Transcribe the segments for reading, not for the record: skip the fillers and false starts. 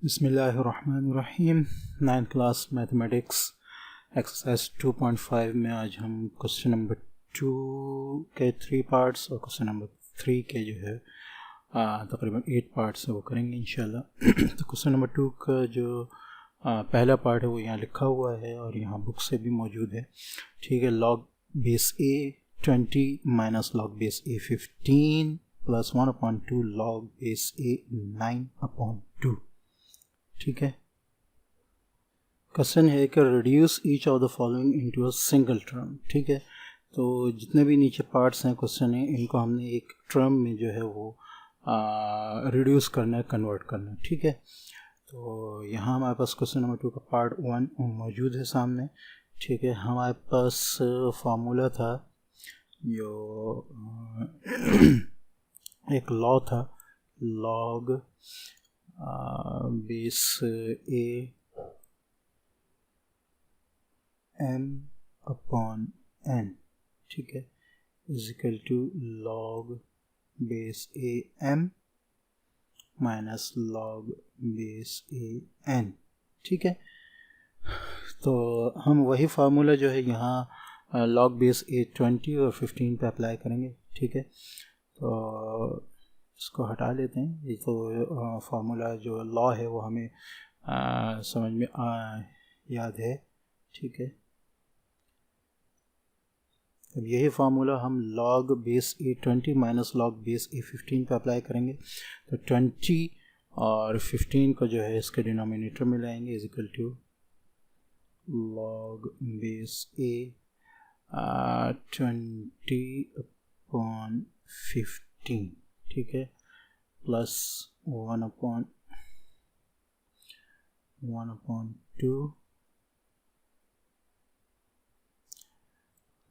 बिस्मिल्लाहिर्रहमानिर्रहीम। 9th class mathematics exercise 2.5 में आज हम क्वेश्चन नंबर 2 के 3 पार्ट्स और क्वेश्चन नंबर 3 के जो है तकरीबन 8 पार्ट्स है वो करेंगे इंशाल्लाह। तो क्वेश्चन नंबर 2 का जो पहला पार्ट है वो यहाँ लिखा हुआ है और यहाँ बुक से भी मौजूद है। ठीक है, log base A 20 minus log base A 15 plus 1/2 log base a 9/2। ठीक है, क्वेश्चन है कि reduce each of the following into a single term. ठीक है, तो जितने भी नीचे पार्ट्स हैं क्वेश्चन है इनको हमने एक टर्म में जो है वो रिड्यूस करना है, कन्वर्ट करना है। ठीक है, तो यहाँ हमारे पास क्वेश्चन नंबर 2 का पार्ट 1 मौजूद है सामने। ठीक है, हमारे पास फार्मूला था जो एक लॉ था, log base a m upon n। ठीक है, is equal to log base a m minus log base a n। ठीक है, तो हम वही फार्मूला जो है यहाँ लॉग बेस ए 20 और 15 पे अप्लाई करेंगे। ठीक है, तो इसको हटा लेते हैं। ये तो फार्मूला जो लॉ है वो हमें समझ में याद है। ठीक है, अब यही फार्मूला हम लॉग बेस ए 20 माइनस लॉग बेस ए 15 पे अप्लाई करेंगे। तो 20 और 15 को जो है इसके डिनोमिनेटर में लाएंगे, is equal to log base a 20/15। ठीक है, प्लस 1/2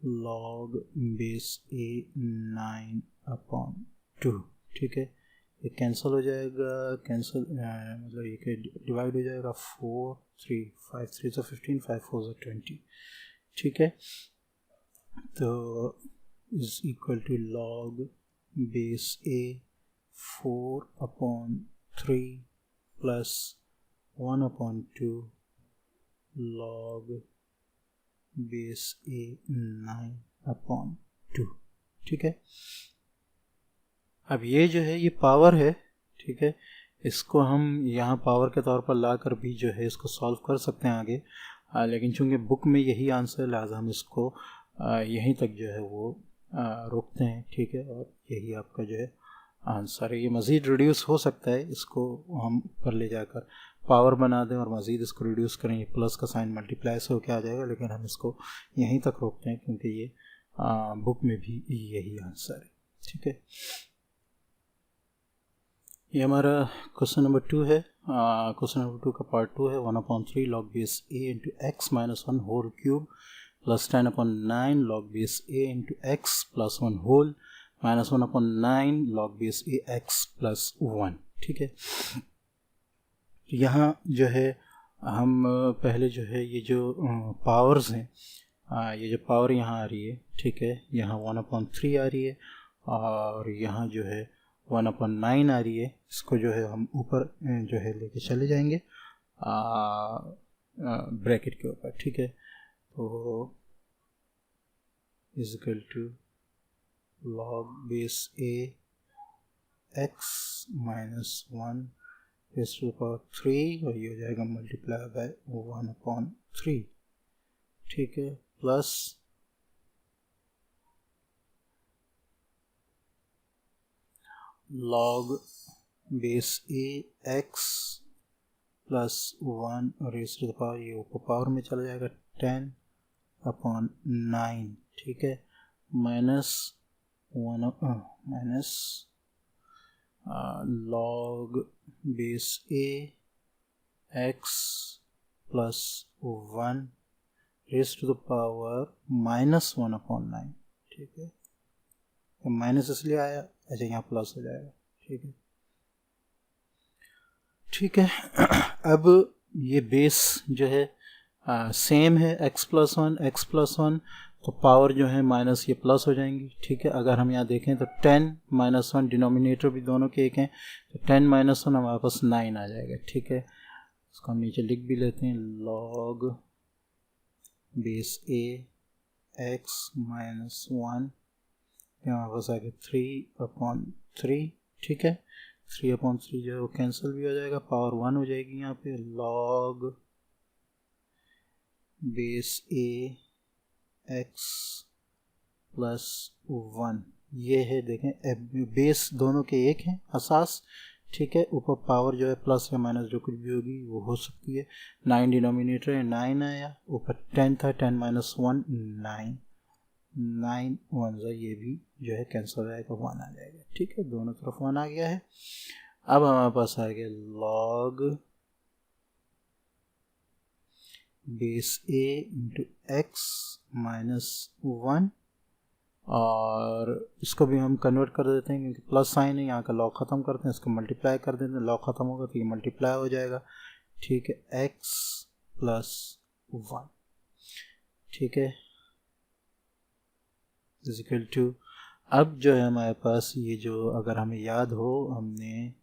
लॉग बेस ए 9/2। ठीक है, ये कैंसिल हो जाएगा, मतलब ये डिवाइड हो जाएगा 4 3 5 3 से 15 5 4 से 20। ठीक है, तो is equal to log base a 4/3 plus 1/2 log base a 9/2। ठीक है, अब ये जो है ये पावर है। ठीक है, इसको हम यहाँ पावर के तौर पर ला कर भी जो है इसको सॉल्व कर सकते हैं आगे, लेकिन चूँकि बुक में यही आंसर है लिहाजा हम इसको यहीं तक जो है वो रोकते हैं। ठीक है, और यही आपका जो है आंसर है। ये मज़ीद रिड्यूस हो सकता है, इसको हम ऊपर ले जाकर पावर बना दें और मज़ीद इसको रिड्यूस करें, ये प्लस का साइन मल्टीप्लाई से होकर आ जाएगा, लेकिन हम इसको यहीं तक रोकते हैं क्योंकि ये बुक में भी यही आंसर है। ठीक है, ये हमारा क्वेश्चन नंबर 2 है। क्वेश्चन नंबर 2 का पार्ट 2 है। 1/3 log base a into x minus 1 whole cube plus 10/9 log base a into x plus 1 whole minus 1/9 log base a x plus 1। ठीक है, यहाँ जो है हम पहले जो है ये जो पावर्स हैं, ये जो पावर यहाँ आ रही है, ठीक है, यहाँ 1/3 आ रही है और यहाँ जो है 1/9 आ रही है। इसको जो है हम ऊपर जो है लेके चले जाएंगे ब्रैकेट के ऊपर। ठीक है, तो is equal to log base a x minus 1 raise to the power 3 और ये हो जाएगा मल्टीप्लाई बाय 1/3। ठीक है, plus log base a x plus 1 raise to the power, ये ऊपर पावर में चला जाएगा 10/9। ठीक है, minus log base a x plus 1 raise to the power minus 1/9। ठीक है, तो माइनस इसलिए आया, अच्छा यहाँ प्लस हो जाएगा। ठीक है, ठीक है, अब ये बेस जो है सेम है x+1 x+1, तो पावर जो है माइनस ये प्लस हो जाएंगी, ठीक है। अगर हम यहाँ देखें तो 10 - 1 डिनोमिनेटर भी दोनों के एक हैं, तो 10 - 1 हमारे पास 9 आ जाएगा, ठीक है। इसको हम नीचे लिख भी लेते हैं, log बेस a x - 1, हमारे पास आ गया 3/3, ठीक है। 3/3 जो है वो कैंसिल भी हो जाएगा, पावर 1 हो जाएगी यहाँ पे। log बेस a x + 1, ये है, देखें बेस दोनों के एक हैं, असास, ठीक है। ऊपर पावर जो है प्लस या माइनस जो कुछ भी होगी वो हो सकती है। 9 डिनोमिनेटर है, 9 आया, ऊपर 10 था, 10 - 1 9, 9 1 ये भी जो है कैंसिल हो जाएगा, 1 आ जाएगा, ठीक है। दोनों तरफ 1 आ गया है। अब हमारे पास आ गया log बेस a × x - 1, और इसको भी हम कन्वर्ट कर देते हैं क्योंकि प्लस साइन है, यहाँ का लॉग ख़त्म करते हैं, इसको मल्टीप्लाई कर देते हैं, लॉग ख़त्म होगा तो ये मल्टीप्लाई हो जाएगा, ठीक है। x + 1, ठीक है, इक्वल टू, अब जो है हमारे पास ये जो, अगर हमें याद हो, हमने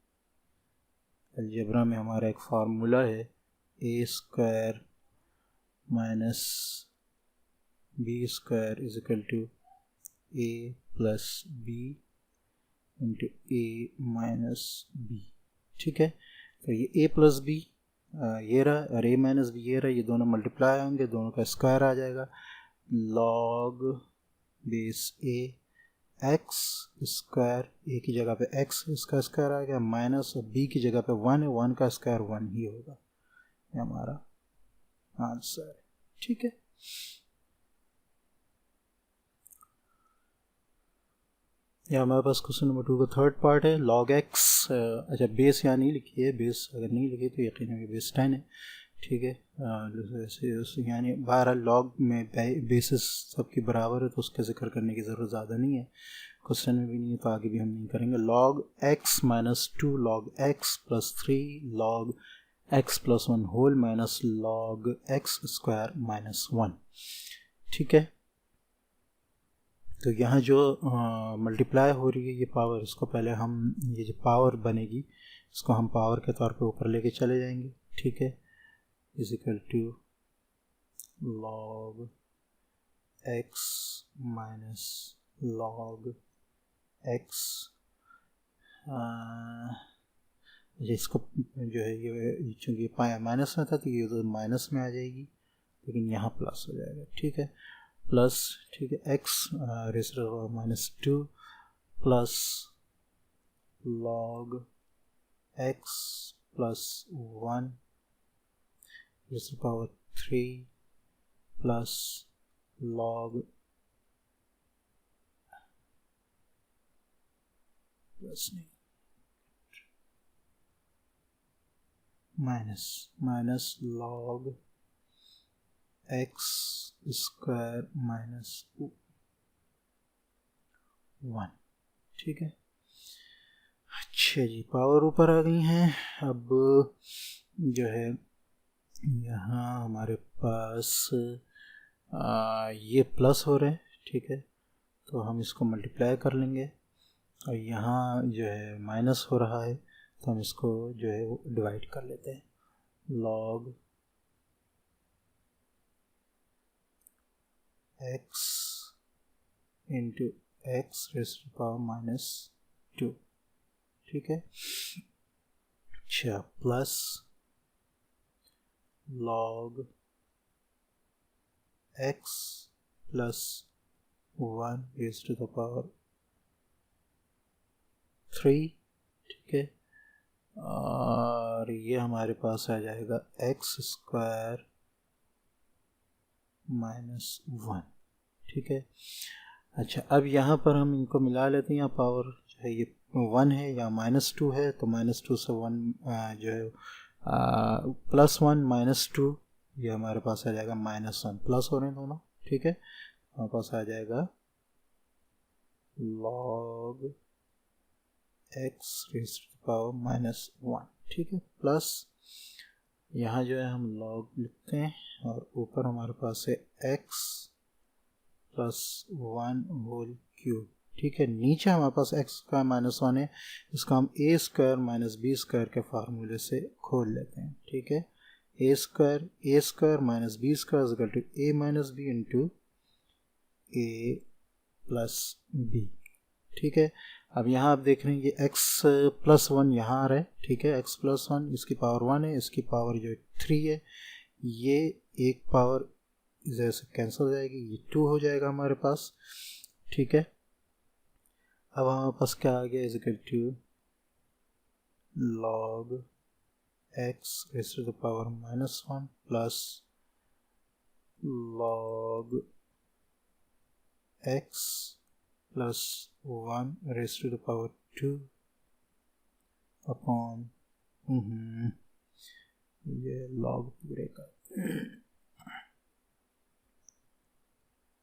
अलजेब्रा में हमारा एक फार्मूला है, a² - b² = a + b × a - b, ठीक है। तो ये a + b ये रहा, और a - b ये रहा, ये दोनों मल्टीप्लाई होंगे, दोनों का स्क्वायर आ जाएगा। log base a x², a की जगह पे x, इसका स्क्वायर आ गया, माइनस, और b की जगह पे 1 है, 1 का स्क्वायर 1 ही होगा, ये हमारा आंसर है, ठीक है। या हमारे पास क्वेश्चन नंबर 2 का थर्ड पार्ट है, log x, अच्छा बेस यहाँ नहीं लिखी है, बेस अगर नहीं लिखी तो यकीन है बेस 10 है, ठीक है। जैसे यानी बहरहाल लॉग में बेसिस सबकी बराबर है तो उसका जिक्र करने की ज़रूरत ज़्यादा नहीं है, क्वेश्चन में भी नहीं है तो आगे भी हम नहीं करेंगे। log x - 2 log x + 3 log x + 1 whole minus log x² - 1, ठीक है। तो यहाँ जो मल्टीप्लाई हो रही है ये पावर, इसको पहले हम, ये जो पावर बनेगी इसको हम पावर के तौर पे ऊपर लेके चले जाएंगे, ठीक है, equal to log x - log x, इसको जो है ये चूँकि पाया माइनस में था तो ये तो माइनस में आ जाएगी, लेकिन यहाँ प्लस हो जाएगा, ठीक है, प्लस, ठीक है। x -2 plus log x + 1 ⁻³ plus log plus नहीं माइनस log x² - 1, ठीक है। अच्छा जी, पावर ऊपर आ गई हैं। अब जो है यहाँ हमारे पास ये प्लस हो रहे हैं, ठीक है, तो हम इसको मल्टीप्लाई कर लेंगे, और यहाँ जो है माइनस हो रहा है तो हम इसको जो है वो डिवाइड कर लेते हैं, log x × x⁻², ठीक है। अच्छा, प्लस log x + 1⁻³, ठीक है, और ये हमारे पास आ जाएगा x² - 1, ठीक है। अच्छा, अब यहाँ पर हम इनको मिला लेते हैं, यहाँ पावर जो है ये 1 है या -2 है, तो -2 से 1 जो है +1 - 2, ये हमारे पास आ जाएगा -1, प्लस हो रहे हैं दोनों, ठीक है। हमारे पास आ जाएगा log x⁻³ -1, ठीक है, प्लस यहाँ जो है हम log लिखते हैं, और ऊपर हमारे पास है x प्लस 1 होल क्यूब। ठीक है, नीचे हमारे पास एक्स स्क्वायर माइनस 1 है, इसको हम a square minus b square के फार्मूले से खोल लेते हैं। ठीक है, a square minus b square is equal to a minus b into a plus b. ठीक है, अब यहाँ आप देख रहे हैं ये x प्लस 1 यहाँ आ रहा है। ठीक है, x प्लस 1 इसकी पावर 1 है, इसकी पावर जो 3 है, ये एक पावर जैसे कैंसिल हो जाएगी, ये 2 हो जाएगा हमारे पास। ठीक है, अब हमारे पास क्या आ गया, is equal to log x raise to the power minus 1 plus log x plus 1 raise to the power 2 upon ये लॉग पूरे का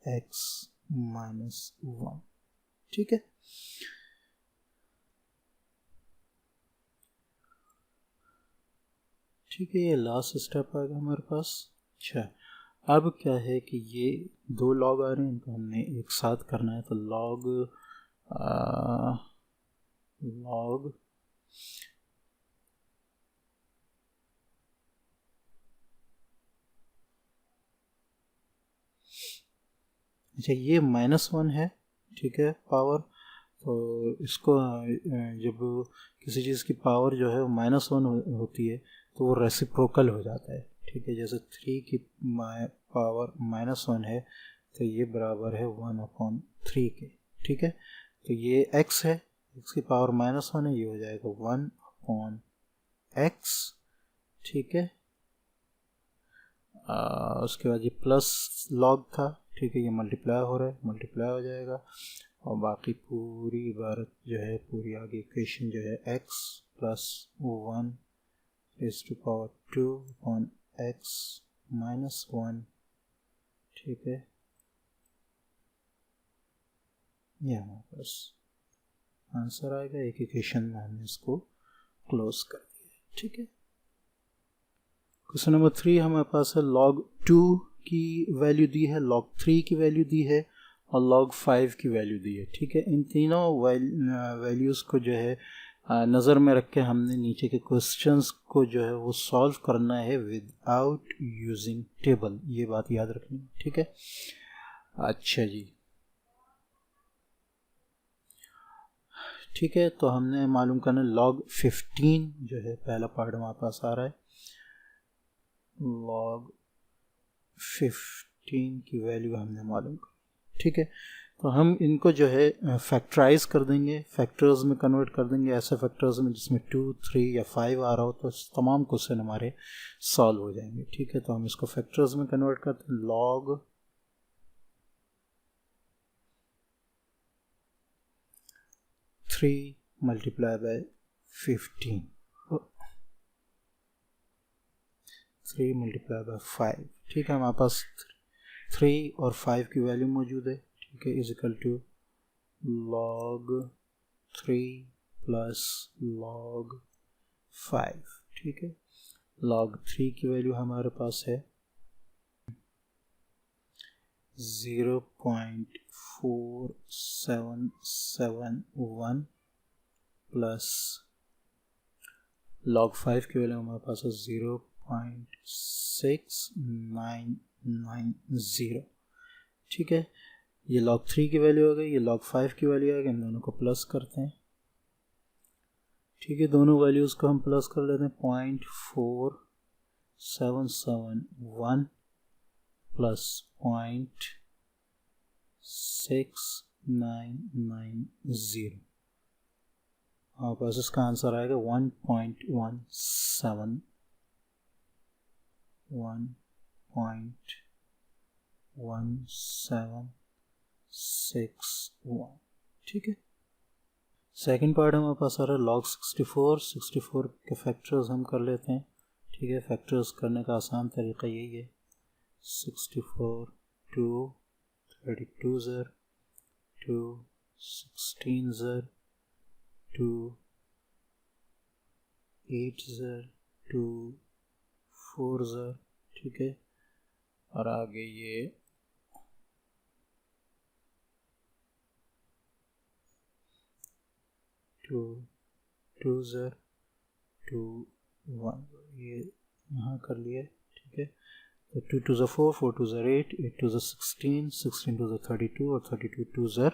x माइनस 1। ठीक है, ठीक है, ये लास्ट स्टेप आ गया हमारे पास। अच्छा, अब क्या है कि ये दो लॉग आ रहे हैं, इनको हमने एक साथ करना है, तो लॉग अच्छा ये -1 है। ठीक है, पावर, तो इसको जब किसी चीज़ की पावर जो है वो -1 होती है तो वो रेसिप्रोकल हो जाता है। ठीक है, जैसे 3 की पावर -1 है तो ये बराबर है 1/3 के। ठीक है, तो ये x है, x की पावर -1 है, ये हो जाएगा 1/x। ठीक है, उसके बाद ये प्लस लॉग था। ठीक है, ये मल्टीप्लाई हो रहा है, मल्टीप्लाई हो जाएगा, और बाकी पूरी इबारत जो है, पूरी आगे इक्वेशन जो है x plus 1 raise to power 2 upon x minus 1। ठीक है, ये हमारे पास आंसर आएगा। एक इक्वेशन में हमने इसको क्लोज कर दिया। ठीक है, क्वेश्चन नंबर 3 हमारे पास है log 2 की वैल्यू दी है, log 3 की वैल्यू दी है और log 5 की वैल्यू दी है। ठीक है, इन तीनों वैल्यूज़ को जो है नज़र में रख के हमने नीचे के क्वेश्चंस को जो है वो सॉल्व करना है विदाउट यूजिंग टेबल, ये बात याद रखनी है। ठीक है, अच्छा जी, ठीक है, तो हमने मालूम करना log 15 जो है पहला पार्ट हमारे पास आ रहा है, log 15 की वैल्यू हमने मालूम कर। ठीक है, तो हम इनको जो है फैक्टराइज कर देंगे, फैक्टर्स में कन्वर्ट कर देंगे, ऐसे फैक्टर्स में जिसमें 2, 3 या 5 आ रहा हो, तो तमाम क्वेश्चन हमारे सॉल्व हो जाएंगे। ठीक है, तो हम इसको फैक्टर्स में कन्वर्ट करते हैं, log 3 multiply bye 15, 3 multiply bye 5। ठीक है, हमारे पास 3 और 5 की वैल्यू मौजूद है। ठीक है, is equal to log 3 plus log 5। ठीक है, log 3 की वैल्यू हमारे पास है 0.4771 प्लस log 5 की वैल्यू हमारे पास है 0.6990। ठीक है, ये log 3 की वैल्यू हो गई, ये log 5 की वैल्यू आ गई, इन दोनों को प्लस करते हैं। ठीक है, दोनों वैल्यूज़ को हम प्लस कर लेते हैं, 0.4771 प्लस 0.6990, हमारे पास इसका आंसर आएगा 1.1761। ठीक है, सेकंड पार्ट हमारे पास आ रहा है log 64 के फैक्टर्स हम कर लेते हैं। ठीक है, फैक्टर्स करने का आसान तरीका यही है, 64 2 32 ज़र 2 16 ज़र 2 8 ज़र 2 4 ज़र। ठीक है, और आगे ये 2 2 ज़र 2 1, ये यहाँ कर लिया, ठीक है। तो 2 2 ज़र 4, 4 2 ज़र 8, 8 2 ज़र 16, 16 2 ज़र 32 और 32 2 ज़र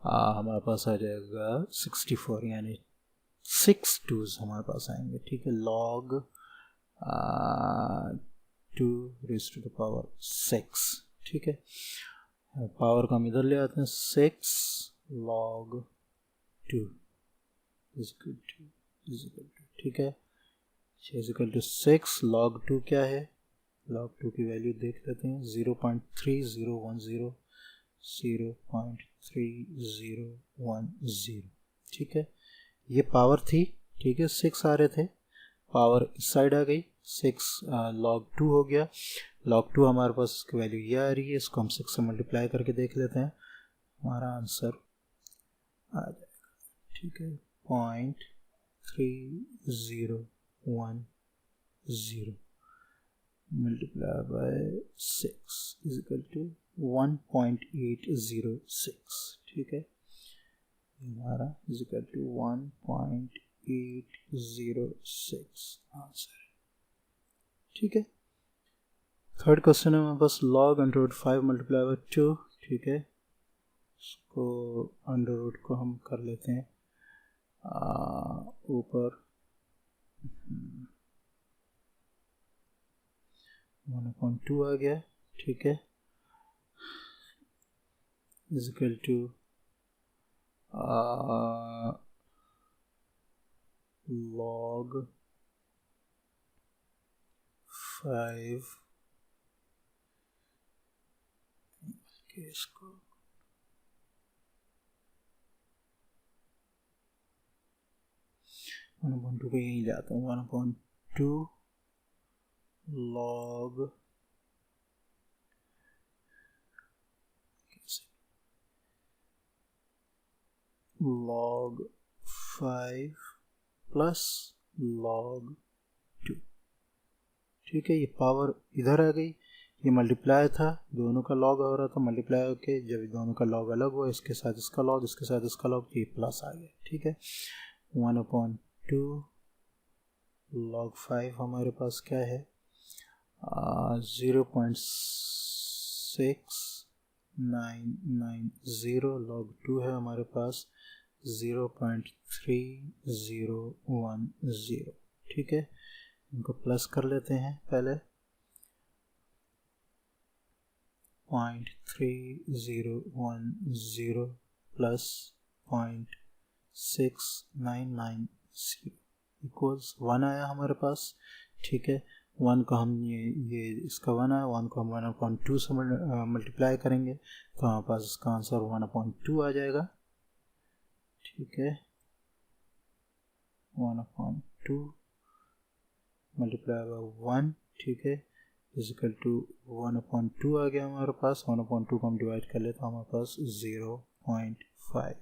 हमारे पास आ जाएगा 64, यानी 6 2s हमारे पास आएंगे, ठीक है। log 2 raised to the power 6, ठीक है। पावर को हम इधर ले आते हैं, 6 log 2 is equal to, ठीक है। 6 log 2 क्या है, log 2 की वैल्यू देख लेते हैं, 0.3010, 0.3010, ठीक है। ये पावर थी, ठीक है, 6 आ रहे थे, पावर इस साइड आ गई, 6 log 2 हो गया। log 2 हमारे पास इसकी वैल्यू ये आ रही है, इसको हम 6 से मल्टीप्लाई करके देख लेते हैं, हमारा आंसर आ जाएगा, ठीक है। 0.3010 multiply by 6 is equal to 1.806, ठीक है। हमारा इज इक्वल टू 1.806 आंसर है, ठीक है। थर्ड क्वेश्चन है हमारे पास, log under root 5 multiply by 2, ठीक है। इसको अंडर रूट को हम कर लेते हैं ऊपर 1/2 आ गया, ठीक है, इज इक्वल टू log 5 के इसको 1/2 को यहीं जाता हूँ, 1/2 log 5 प्लस log 2, ठीक है। ये पावर इधर आ गई, ये मल्टीप्लाई था, दोनों का log हो रहा था, मल्टीप्लाई होके जब दोनों का log अलग हुआ, इसके साथ इसका log, इसके साथ इसका log, ये प्लस आ गया, ठीक है। 1/2 log 5 हमारे पास क्या है, 0.6990, log 2 है हमारे पास 0.3010, ठीक है। इनको प्लस कर लेते हैं पहले, 0.3010 प्लस 0.6990 इक्वल्स 1 आया हमारे पास, ठीक है। 1 को हम ये इसका 1 आया, 1 को हम 1/2 से मल्टीप्लाई करेंगे, तो हमारे पास इसका आंसर 1/2 आ जाएगा, ठीक है। 1/2 मल्टीप्लाई बाय 1, ठीक है, इज इक्वल टू 1/2 आ गया हमारे पास। 1/2 को हम डिवाइड कर ले तो हमारे पास 0.5,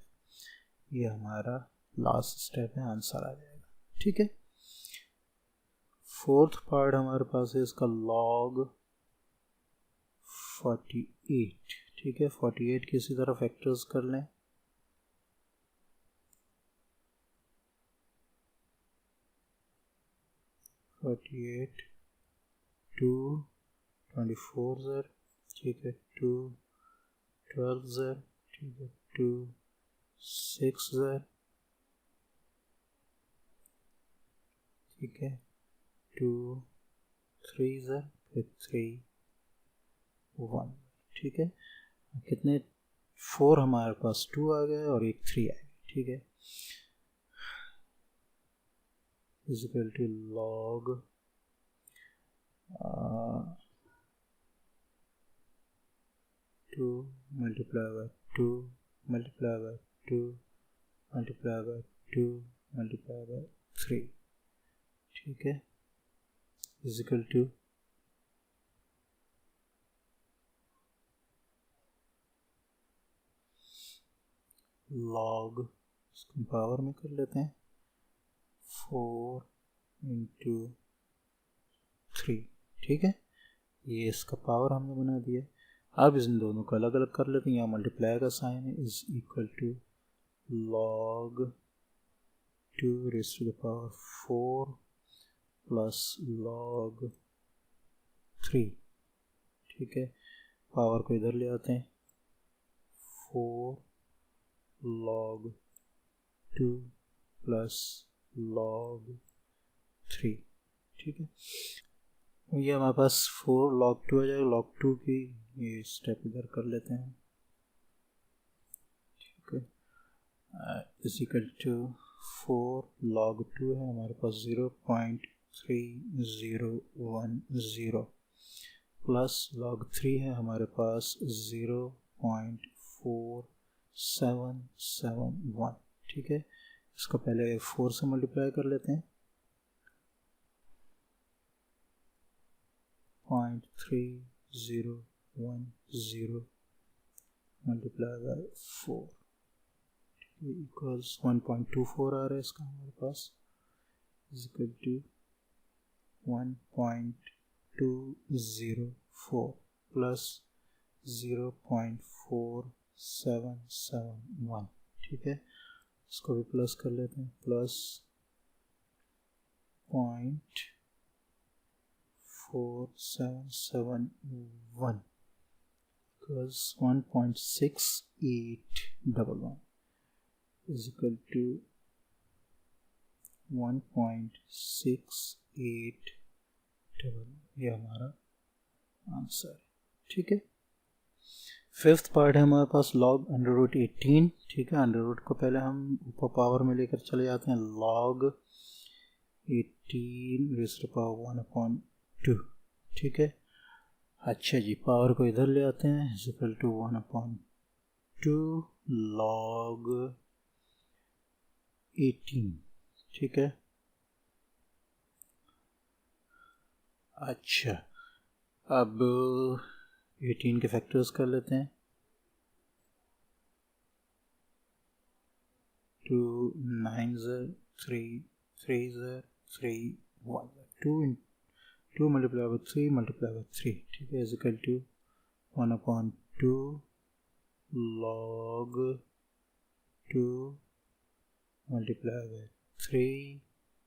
ये हमारा लास्ट स्टेप है, आंसर आ जाएगा, ठीक है। फोर्थ पार्ट हमारे पास है इसका log 48, ठीक है। 48 की इसी तरह फैक्टर्स कर लें, $48 2 24 ज़र, ठीक है, 2 12 ज़र, ठीक है, 2 6 ज़र, ठीक है, 2 3 ज़र, फिर 3 1, ठीक है। कितने 4 हमारे पास 2 आ गए और एक 3 आ गए, ठीक है। Is equal to log 2 multiply by 2 multiply by 2 multiply by 2 multiply by 3, ठीक है, इज इक्वल टू log, इसको पावर में कर लेते हैं, 4 into 3, ठीक है। ये इसका पावर हमने बना दिया। अब इन दोनों को अलग अलग कर लेते हैं, यहाँ मल्टीप्लाई का साइन है, is equal to log 2 raised to the power 4 plus log 3, ठीक है। पावर को इधर ले आते हैं, 4 log 2 प्लस log 3, ठीक है। ये हमारे पास 4 log 2 आ जाएगा। log 2 की ये स्टेप इधर कर लेते हैं, ठीक है। इज इक्वल टू 4 log 2 है हमारे पास 0.3010 प्लस log 3 है हमारे पास 0.4771, ठीक है। इसको पहले 4 से मल्टीप्लाई कर लेते हैं, 0.3010 मल्टीप्लाई बाय 4 इक्वल्स 1.24 आ रहा है इसका हमारे पास, इज इक्वल टू 1.204 प्लस 0.4771, ठीक है। इसको भी प्लस कर लेते हैं, plus 0.4771 equals 1.6811 is equal to 1.68, ये हमारा आंसर है, ठीक है। फिफ्थ पार्ट है हमारे पास log √18, ठीक है। अंडर रूट को पहले हम ऊपर पावर में लेकर चले जाते हैं, log 18 raised to power 1/2, ठीक है। अच्छा जी, पावर को इधर ले आते हैं, is equal to 1/2 log 18, ठीक है। अच्छा, अब 18 के फैक्टर्स कर लेते हैं, 2 9 3 3 3 1 2 मल्टीप्लाई बाय 3 मल्टीप्लाई बाय 3, ठीक है, is equal to 1/2 log 2 multiply by 3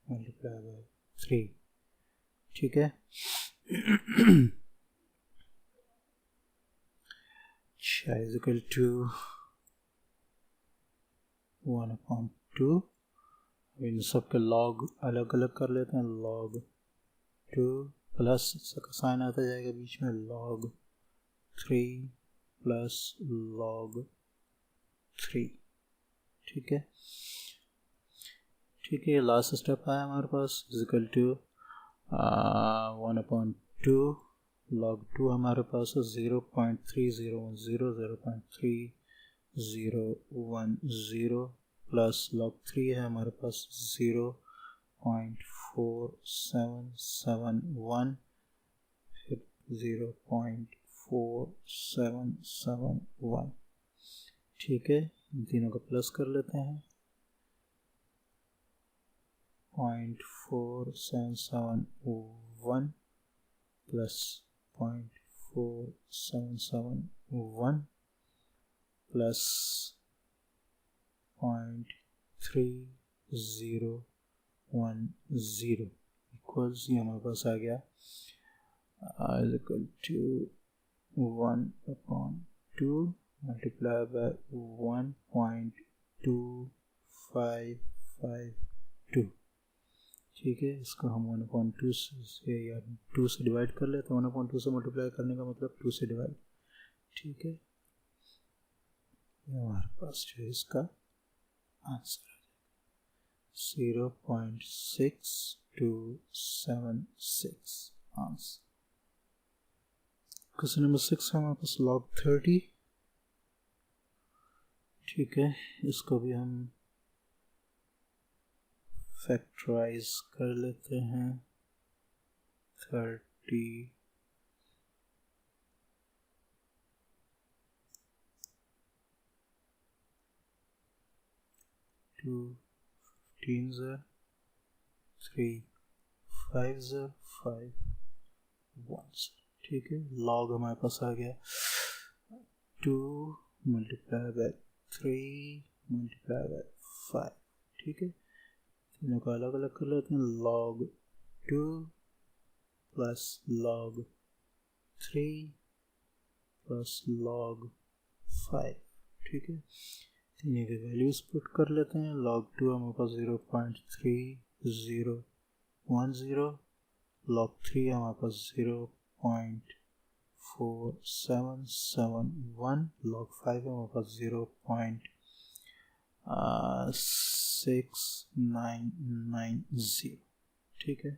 multiply by 3, ठीक है। अच्छा, इज इक्वल टू 1/2, इन सब के log अलग अलग कर लेते हैं, log 2 प्लस इसका साइन आता जाएगा बीच में, log 3 प्लस log 3, ठीक है। ठीक है, ये लास्ट स्टेप आया हमारे पास, इज इक्वल टू 1/2 log 2 हमारे पास 0.3010 0.3010 प्लस log 3 है हमारे पास 0.4771 फिर 0.4771, ठीक है। इन तीनों को प्लस कर लेते हैं, 0.4771 प्लस 0.4771 प्लस 0.3010 इक्वल्स, ये हमारे पास आ गया, is equal to 1/2 multiply by 1.2552, ठीक है। इसको हम 1/2 से या 2 से डिवाइड कर लेते हैं, 1/2 से मल्टीप्लाई करने का मतलब 2 से डिवाइड, ठीक है। ये हमारे पास जो है इसका आंसर आ जाएगा 0.6276 आंसर। क्वेश्चन नंबर 6 है हमारे पास log 30, ठीक है। इसको भी हम फैक्टराइज कर लेते हैं, 30 2 15 3 5 5 1, ठीक है। log हमारे पास आ गया 2 मल्टीप्लाई बाय 3 मल्टीप्लाई बाय 5, ठीक है। तीनों को अलग अलग कर लेते हैं। log2 plus log3 plus log5, ठीक है। तीनों की वैल्यूज पुट कर लेते हैं। log2 हमारे पास 0.3010, log3 हमारे पास 0.4771, log5 हमारे पास 0.6990, ठीक है।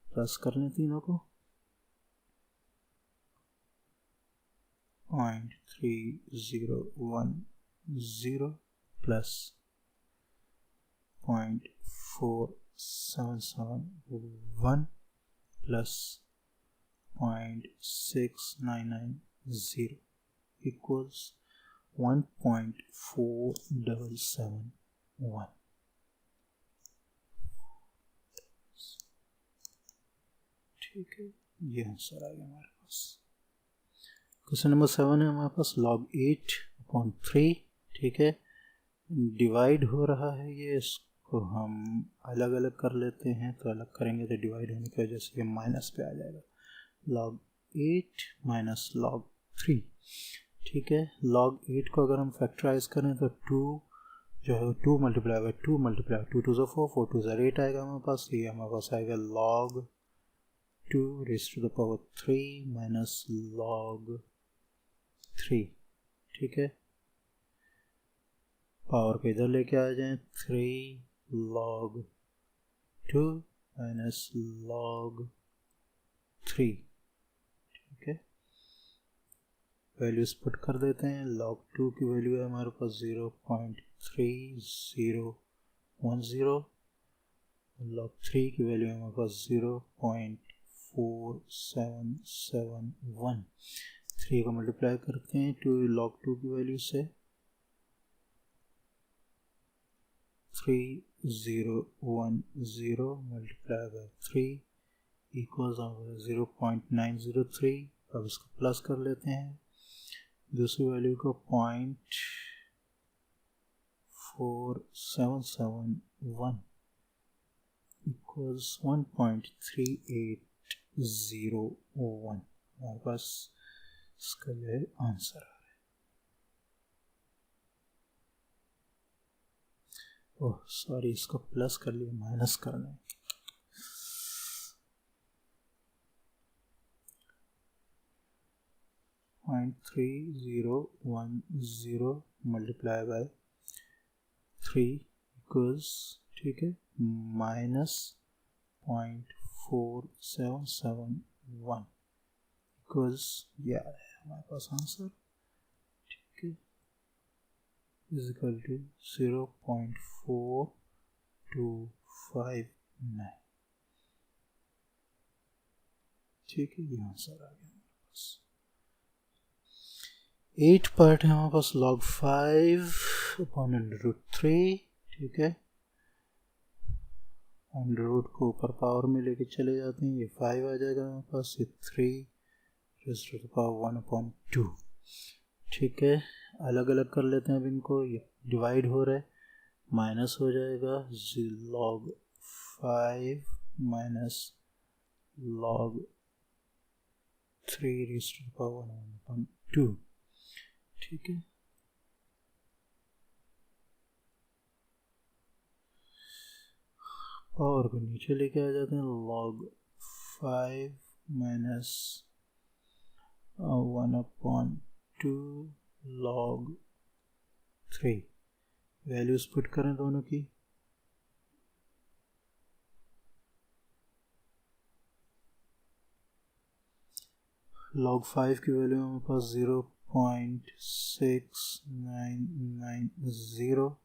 प्लस कर लें तीनों को। 0.3010 प्लस 0.4771 प्लस 0.6990 इक्वल्स 1.4771। ठीक है, ये आंसर आ गया हमारे पास। क्वेश्चन नंबर 7 है हमारे पास log8/3, ठीक है। डिवाइड हो रहा है ये, इसको हम अलग अलग कर लेते हैं। तो अलग करेंगे तो डिवाइड होने की वजह से ये माइनस पे आ जाएगा। log8 माइनस log3, ठीक है। log8 को अगर हम फैक्टराइज करें तो 2 जो है 2 मल्टीप्लाई बाय 2 मल्टीप्लाई 2 2 4 4 2 8 आएगा हमारे पास। ये हमारे पास आएगा log2 raised to the power 3 minus log3, ठीक है। पावर को इधर लेके आ जाएं, 3 log2 माइनस log3, ठीक है। वैल्यूज पुट कर देते हैं। log2 की वैल्यू है हमारे पास 0.3010, log3 की वैल्यू है हमारे पास 0.4771। 3 को मल्टीप्लाई करते हैं log2 की वैल्यू से। 3010 मल्टीप्लाई बाय 3 इक्वल्स 0.903। अब इसको प्लस कर लेते हैं। दूसरी वैल्यू को 0.4771 इक्वल्स 1.3801। हमारे पास इसका जो है आंसर आ रहा है। ओह सॉरी, इसको प्लस कर लिया, माइनस करना है। .3010 मल्टीप्लाई बाय 3 इक्वल्स, ठीक है, माइनस 0.4771 इक्वल्स, यह है हमारे पास आंसर, ठीक है, इज इक्वल टू 0.4259, ठीक है। ये आंसर आ गया हमारे पास। 8 पार्ट है हमारे पास log5/√3, ठीक है। अंडर रूट को ऊपर पावर में लेके चले जाते हैं, ये 5 आ जाएगा हमारे पास। ये 3 raised to the power 1/2, ठीक है। अलग अलग कर लेते हैं अब इनको। ये डिवाइड हो रहा है, माइनस हो जाएगा। log5 minus log3 raised to the power 1/2, ठीक है। पावर को नीचे लेके आ जाते हैं। log5 minus 1/2 log3, values put करें दोनों की। log5 की वैल्यू हमारे पास 0.6990,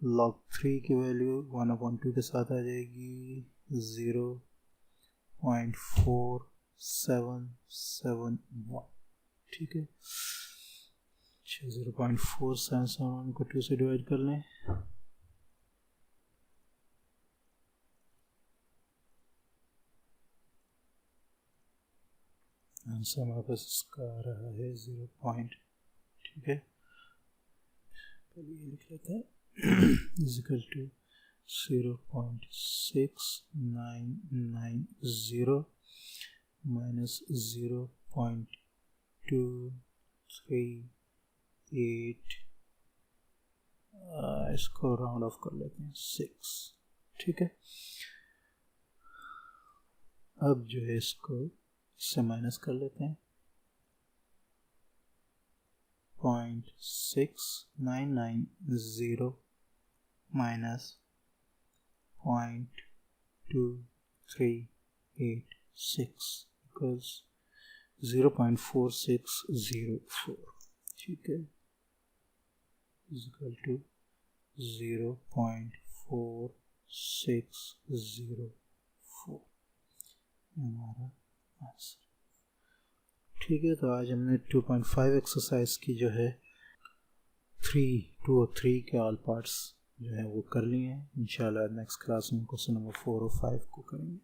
log3 की वैल्यू 1/2 के साथ आ जाएगी 0.4771, ठीक है। 0.4771 को 2 से डिवाइड कर लें। आंसर हमारे पास इसका आ रहा है 0. ठीक है, पहले ये लिख लेते हैं इज इक्वल टू 0.6990 माइनस 0.238, इसको राउंड ऑफ कर लेते हैं 6, ठीक है। अब जो है इसको इससे माइनस कर लेते हैं, 0.6990 माइनस 0.2386 इक्वल्स 0.4604, ठीक है, इज इक्वल टू 0.4604 हमारा आंसर, ठीक है। तो आज हमने 2.5 एक्सरसाइज की जो है 2 और 3 के ऑल पार्ट्स जो है वो कर लिए हैं। इंशाल्लाह नेक्स्ट क्लास में क्वेश्चन नंबर 4 और 5 को करेंगे।